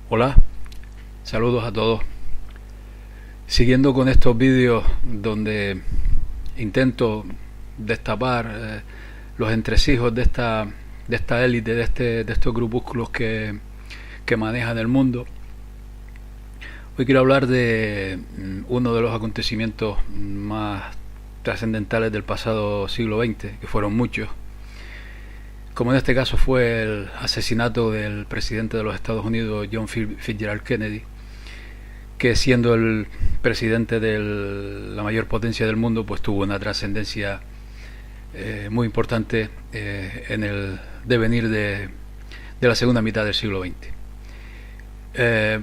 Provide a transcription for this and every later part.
Hola, saludos a todos. Siguiendo con estos vídeos donde intento destapar los entresijos de esta élite, de estos grupúsculos que manejan el mundo. Hoy quiero hablar de uno de los acontecimientos más trascendentales del pasado siglo XX, que fueron muchos, como en este caso fue el asesinato del presidente de los Estados Unidos, John Fitzgerald Kennedy, que siendo el presidente de la mayor potencia del mundo, pues tuvo una trascendencia muy importante en el devenir de la segunda mitad del siglo XX.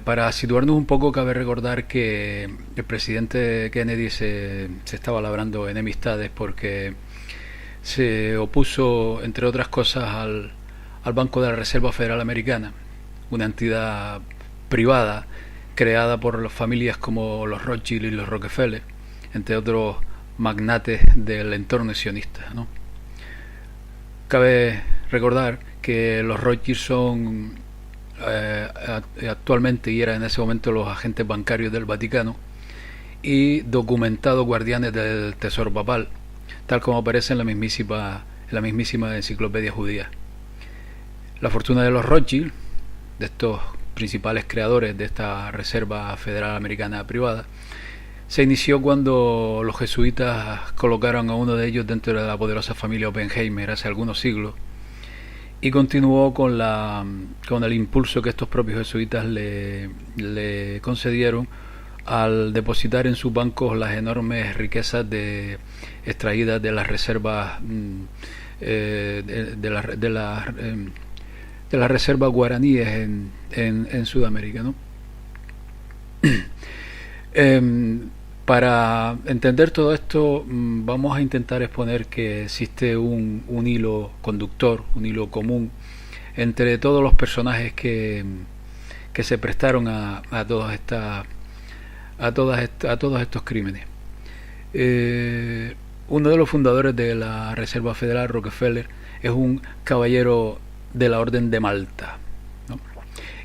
Para situarnos un poco, cabe recordar que el presidente Kennedy se estaba labrando enemistades porque se opuso, entre otras cosas, al Banco de la Reserva Federal Americana, una entidad privada creada por las familias como los Rothschild y los Rockefeller, entre otros magnates del entorno sionista, ¿no? Cabe recordar que los Rothschild son actualmente, y eran en ese momento, los agentes bancarios del Vaticano y documentados guardianes del tesoro papal, tal como aparece en la mismísima enciclopedia judía. La fortuna de los Rothschild, de estos principales creadores de esta Reserva Federal Americana privada, se inició cuando los jesuitas colocaron a uno de ellos dentro de la poderosa familia Oppenheimer hace algunos siglos, y continuó con el impulso que estos propios jesuitas le concedieron al depositar en sus bancos las enormes riquezas extraídas de las reservas de las reservas guaraníes en Sudamérica, ¿no? Para entender todo esto, vamos a intentar exponer que existe un hilo conductor, un hilo común entre todos los personajes que se prestaron a todos estos crímenes. Uno de los fundadores de la Reserva Federal, Rockefeller, es un caballero de la Orden de Malta, ¿no?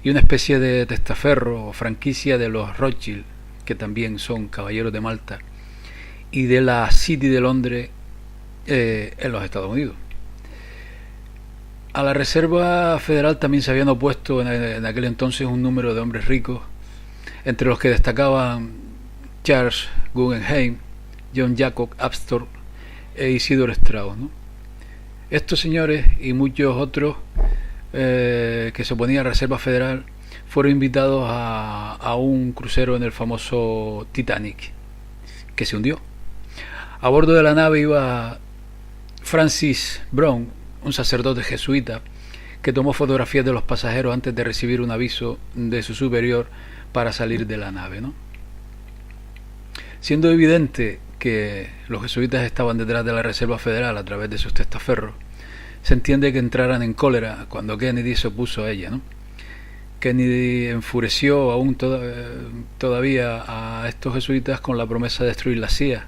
Y una especie de testaferro o franquicia de los Rothschild, que también son caballeros de Malta, y de la City de Londres en los Estados Unidos. A la Reserva Federal también se habían opuesto en aquel entonces un número de hombres ricos, entre los que destacaban Charles Guggenheim, John Jacob Astor e Isidor Straus, ¿no? Estos señores y muchos otros que se oponían a la Reserva Federal fueron invitados a un crucero en el famoso Titanic, que se hundió. A bordo de la nave iba Francis Brown, un sacerdote jesuita, que tomó fotografías de los pasajeros antes de recibir un aviso de su superior para salir de la nave, ¿no? Siendo evidente que los jesuitas estaban detrás de la Reserva Federal a través de sus testaferros, se entiende que entraran en cólera cuando Kennedy se opuso a ella, ¿no? Kennedy enfureció aún todavía a estos jesuitas con la promesa de destruir la CIA,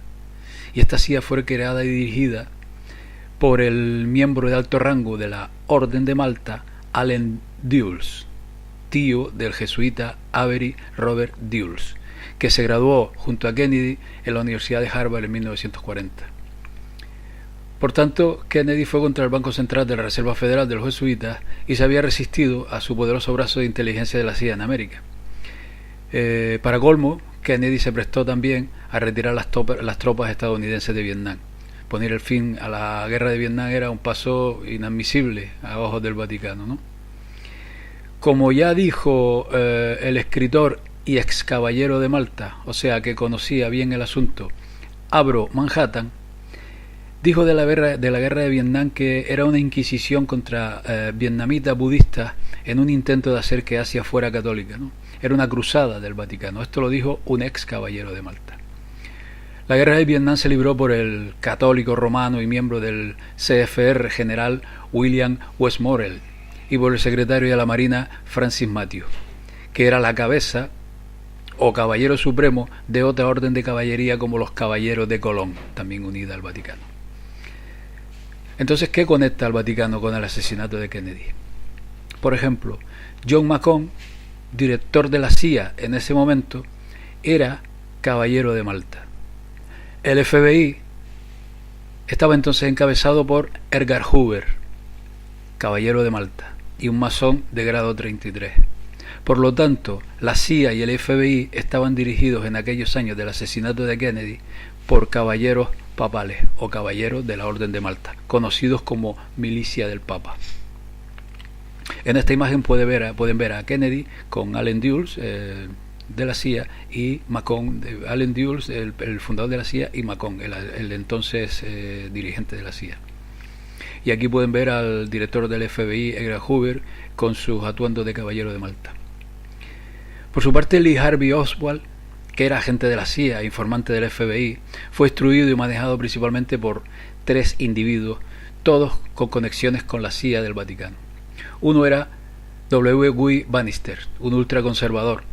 y esta CIA fue creada y dirigida por el miembro de alto rango de la Orden de Malta, Allen Dulles, tío del jesuita Avery Robert Dulles, que se graduó junto a Kennedy en la Universidad de Harvard en 1940. Por tanto, Kennedy fue contra el Banco Central de la Reserva Federal de los jesuitas y se había resistido a su poderoso brazo de inteligencia de la CIA en América. Para colmo, Kennedy se prestó también a retirar las tropas estadounidenses de Vietnam. Poner el fin a la guerra de Vietnam era un paso inadmisible a ojos del Vaticano, ¿no? Como ya dijo el escritor y ex caballero de Malta, o sea que conocía bien el asunto, Abro Manhattan, dijo de la guerra de Vietnam que era una inquisición contra vietnamitas budistas en un intento de hacer que Asia fuera católica, ¿no? Era una cruzada del Vaticano. Esto lo dijo un ex caballero de Malta. La guerra de Vietnam se libró por el católico romano y miembro del CFR general William Westmoreland y por el secretario de la Marina Francis Matthews, que era la cabeza o caballero supremo de otra orden de caballería como los caballeros de Colón, también unida al Vaticano. Entonces, ¿qué conecta al Vaticano con el asesinato de Kennedy? Por ejemplo, John McCone, director de la CIA en ese momento era caballero de Malta. El FBI estaba entonces encabezado por Edgar Hoover, caballero de Malta, y un masón de grado 33. Por lo tanto, la CIA y el FBI estaban dirigidos en aquellos años del asesinato de Kennedy por caballeros papales o caballeros de la Orden de Malta, conocidos como milicia del Papa. En esta imagen pueden ver a Kennedy con Allen Dulles, de la CIA, y Macon, Allen Dulles, el fundador de la CIA, y Macon, el entonces dirigente de la CIA. Y aquí pueden ver al director del FBI, Edgar Hoover, con sus atuendos de caballero de Malta. Por su parte, Lee Harvey Oswald, que era agente de la CIA, informante del FBI, fue instruido y manejado principalmente por 3 individuos, todos con conexiones con la CIA del Vaticano. Uno era W. Bannister, un ultraconservador,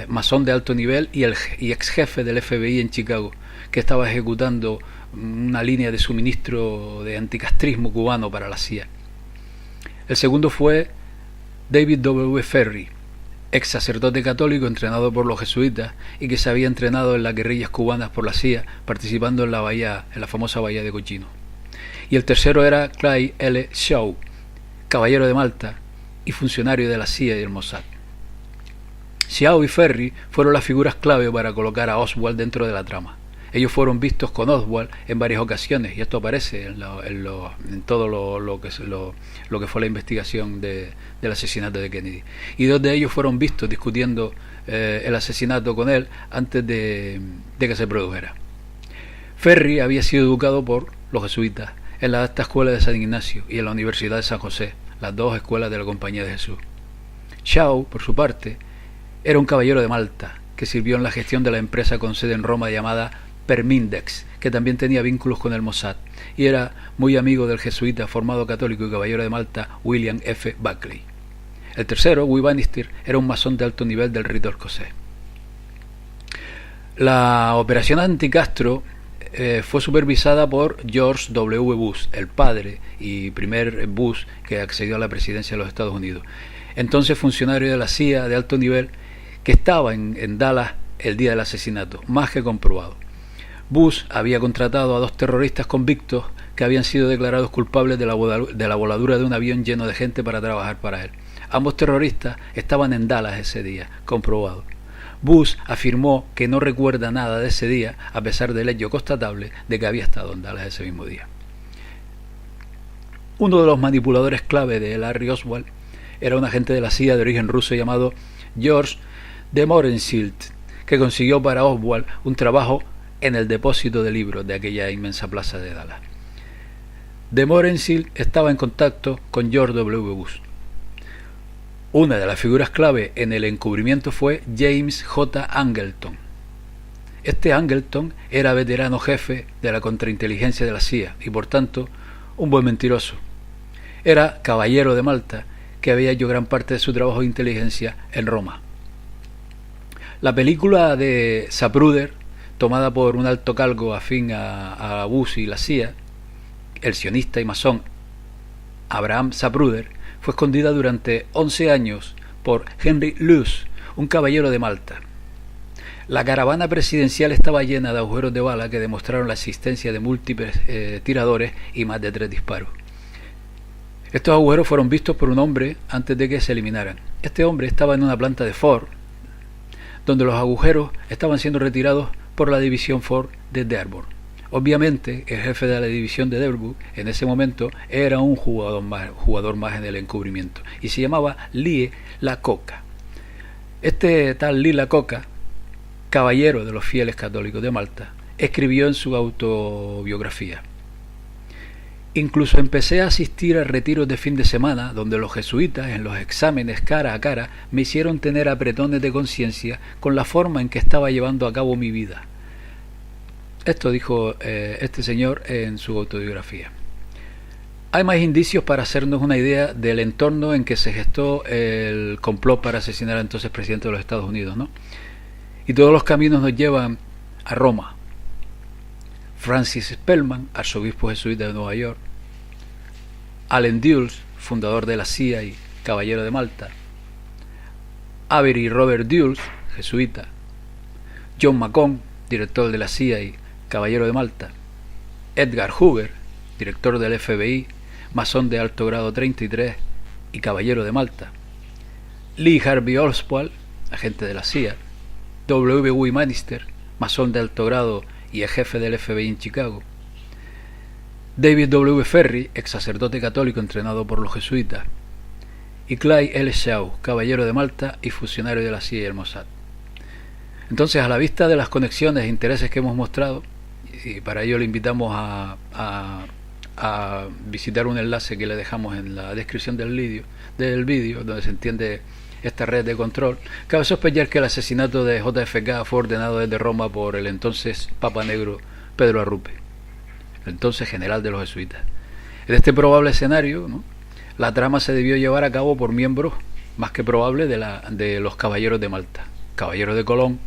masón de alto nivel y ex jefe del FBI en Chicago, que estaba ejecutando una línea de suministro de anticastrismo cubano para la CIA. El segundo fue David W. Ferry, ex sacerdote católico entrenado por los jesuitas y que se había entrenado en las guerrillas cubanas por la CIA, participando en la famosa bahía de Cochino. Y el tercero era Clyde L. Shaw, caballero de Malta y funcionario de la CIA y el Mossad. Shaw y Ferry fueron las figuras clave para colocar a Oswald dentro de la trama. Ellos fueron vistos con Oswald en varias ocasiones, y esto aparece en todo lo que fue la investigación del asesinato de Kennedy. Y 2 de ellos fueron vistos discutiendo el asesinato con él antes de que se produjera. Ferry había sido educado por los jesuitas en la alta escuela de San Ignacio y en la Universidad de San José, las 2 escuelas de la Compañía de Jesús. Shaw, por su parte, era un caballero de Malta que sirvió en la gestión de la empresa con sede en Roma llamada Permindex, que también tenía vínculos con el Mossad, y era muy amigo del jesuita formado católico y caballero de Malta William F. Buckley. El tercero, Guy Bannister, era un masón de alto nivel del rito escocés. La operación anti-Castro fue supervisada por George W. Bush, el padre y primer Bush que accedió a la presidencia de los Estados Unidos, entonces funcionario de la CIA de alto nivel, que estaba en Dallas el día del asesinato, más que comprobado. Bush había contratado a 2 terroristas convictos que habían sido declarados culpables de la voladura de un avión lleno de gente para trabajar para él. Ambos terroristas estaban en Dallas ese día, comprobado. Bush afirmó que no recuerda nada de ese día, a pesar del hecho constatable de que había estado en Dallas ese mismo día. Uno de los manipuladores clave de Larry Oswald era un agente de la CIA de origen ruso llamado George de Mohrenschildt, que consiguió para Oswald un trabajo en el depósito de libros de aquella inmensa plaza de Dallas. De Mohrenschildt estaba en contacto con George W. Bush. Una de las figuras clave en el encubrimiento fue James J. Angleton. Este Angleton era veterano jefe de la contrainteligencia de la CIA y por tanto un buen mentiroso. Era caballero de Malta que había hecho gran parte de su trabajo de inteligencia en Roma. La película de Zapruder, tomada por un alto cargo afín a Bush y la CIA, el sionista y masón Abraham Zapruder, fue escondida durante 11 años por Henry Luce, un caballero de Malta. La caravana presidencial estaba llena de agujeros de bala que demostraron la existencia de múltiples tiradores y más de 3 disparos. Estos agujeros fueron vistos por un hombre antes de que se eliminaran. Este hombre estaba en una planta de Ford, donde los agujeros estaban siendo retirados por la división Ford de Dearborn. Obviamente, el jefe de la división de Dearborn en ese momento era un jugador más en el encubrimiento, y se llamaba Lee Iacocca. Este tal Lee Iacocca, caballero de los fieles católicos de Malta, escribió en su autobiografía: incluso empecé a asistir a retiros de fin de semana donde los jesuitas en los exámenes cara a cara me hicieron tener apretones de conciencia con la forma en que estaba llevando a cabo mi vida. Esto dijo este señor en su autobiografía. Hay más indicios para hacernos una idea del entorno en que se gestó el complot para asesinar al entonces presidente de los Estados Unidos, ¿no? Y todos los caminos nos llevan a Roma. Francis Spellman, arzobispo jesuita de Nueva York; Allen Dulles, fundador de la CIA y caballero de Malta; Avery Robert Dulles, jesuita, John McCone, director de la CIA y caballero de Malta, Edgar Hoover, director del FBI, masón de alto grado 33 y caballero de Malta, Lee Harvey Oswald, agente de la CIA, W. W. Bannister, masón de alto grado y jefe del FBI en Chicago, David W. Ferry, ex sacerdote católico entrenado por los jesuitas, y Clyde L. Shaw, caballero de Malta y funcionario de la CIA y el Mossad. Entonces, a la vista de las conexiones e intereses que hemos mostrado, y para ello le invitamos a visitar un enlace que le dejamos en la descripción del vídeo, donde se entiende esta red de control, cabe sospechar que el asesinato de JFK fue ordenado desde Roma por el entonces Papa Negro Pedro Arrupe, el entonces general de los jesuitas. En este probable escenario, ¿no?, la trama se debió llevar a cabo por miembros más que probables de los caballeros de Malta, caballeros de Colón,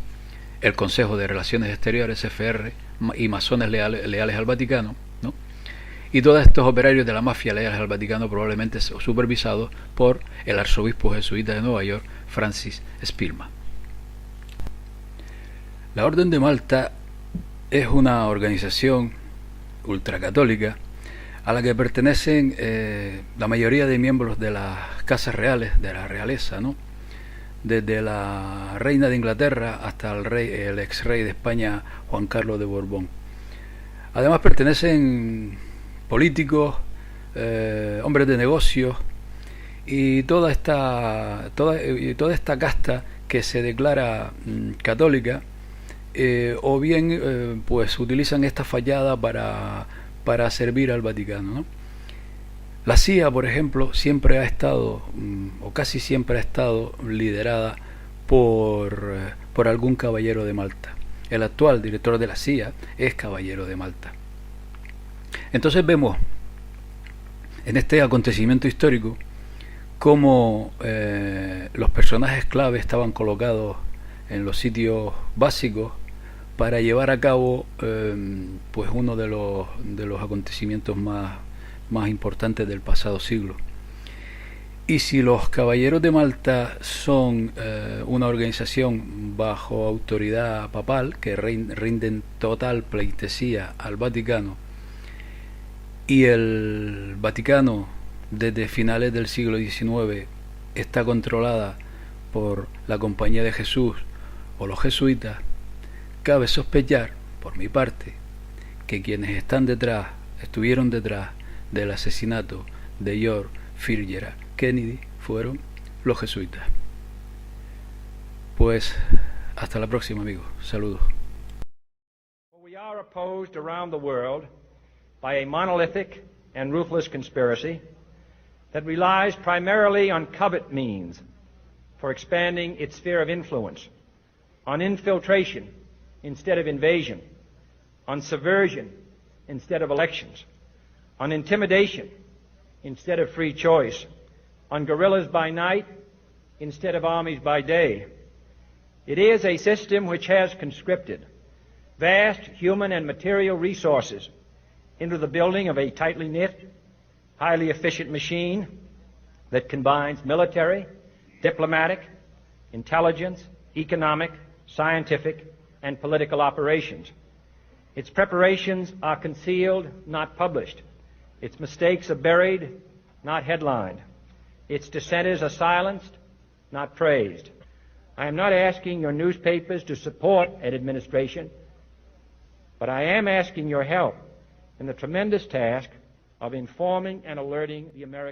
el Consejo de Relaciones Exteriores, CFR, y masones leales al Vaticano, ¿no?, y todos estos operarios de la mafia leales al Vaticano, probablemente supervisados por el arzobispo jesuita de Nueva York, Francis Spearman. La Orden de Malta es una organización ultracatólica a la que pertenecen la mayoría de miembros de las casas reales, de la realeza, ¿no?, desde la reina de Inglaterra hasta el ex rey de España, Juan Carlos de Borbón. Además pertenecen políticos, hombres de negocios y toda esta casta que se declara católica, o bien pues utilizan esta fachada para servir al Vaticano, ¿no? La CIA, por ejemplo, siempre ha estado, o casi siempre ha estado, liderada por algún caballero de Malta. El actual director de la CIA es caballero de Malta. Entonces vemos en este acontecimiento histórico cómo los personajes clave estaban colocados en los sitios básicos para llevar a cabo pues uno de los acontecimientos más importantes del pasado siglo. Y si los caballeros de Malta son una organización bajo autoridad papal que rinden total pleitesía al Vaticano, y el Vaticano desde finales del siglo XIX está controlada por la Compañía de Jesús o los jesuitas, cabe sospechar, por mi parte, que quienes estuvieron detrás del asesinato de George Fitzgerald Kennedy fueron los jesuitas. Pues hasta la próxima, amigos. Saludos. We are opposed around the world by a monolithic and ruthless conspiracy that relies primarily on covert means for expanding its sphere of influence, on infiltration instead of invasion, on subversion instead of elections, on intimidation instead of free choice, on guerrillas by night instead of armies by day. It is a system which has conscripted vast human and material resources into the building of a tightly knit, highly efficient machine that combines military, diplomatic, intelligence, economic, scientific, and political operations. Its preparations are concealed, not published. Its mistakes are buried, not headlined. Its dissenters are silenced, not praised. I am not asking your newspapers to support an administration, but I am asking your help in the tremendous task of informing and alerting the American